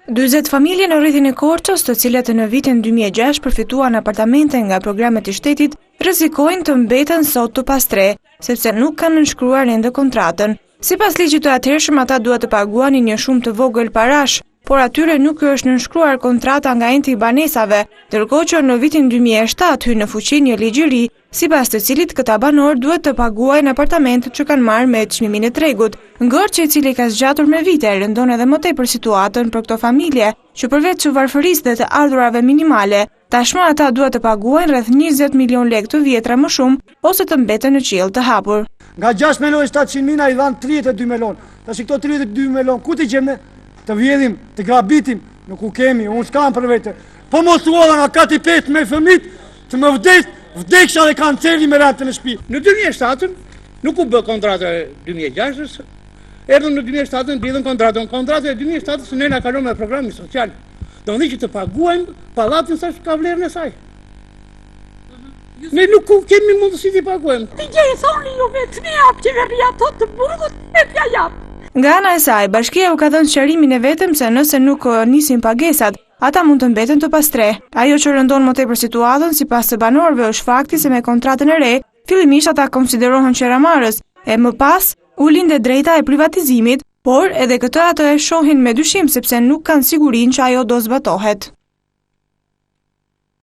40 familje në rrethin e Korçës, të cilat në vitin 2006 përfituan apartamente nga programet e shtetit, rrezikojnë të mbeten sot të pastre, sepse nuk kanë nënshkruar ende kontratën. Sipas ligjit të atëhershëm, ata duhet të paguanin një shumë të vogël parash, por atyre nuk është nënshkruar kontrata nga enti i banesave, ndërkohë që në vitin 2007 hyn në fuqi një ligj i ri, sipas të cilit këta banor duhet të paguajnë apartamentet që kanë marrë me çmimin e tregut. Ngërçi, i cili ka zgjatur me vite, rëndon edhe më tepër situatën për këto familje, që përveç varfërisë dhe të ardhurave minimale, tashmë ata duhet të paguajnë rreth 20 milion lekë të vjetra më shumë ose të mbeten në qiell të hapur. Nga 6 milion 700 mijë i dhanë 32 milion. Tash këto 32 milion ku t'i gjejmë? Të vjedhim, të grabitim, nuk u kemi, unë s'kam për vete. Po mos u nga kati 5 me fëmit, të më vdeksha dhe kanceri me ratën e shtëpi. Në 2007 nuk u bë kontrata e 2006, erdhën në 2007 bidhën kontratën. Kontrata e 2007 ne na kalon me programin social. Do ndih që të paguajmë pallatin sa ka vlerën e saj. Ne nuk kemi mundësi të paguajmë. Ti je thoni ju vetë ne hap qeveria tot të burgut e t'ja jap. Nga ana e saj, bashkia u ka dhënë sqarimin e vetëm se nëse nuk nisin pagesat, ata mund të mbeten të pastre. Ajo që rëndon më tepër situatën sipas të banorëve është fakti se me kontratën e re, fillimisht ata konsiderohen qeramarrës, e më pas u linde drejta e privatizimit, por edhe këtë ato e shohin me dyshim sepse nuk kanë sigurinë që ajo do zbatohet.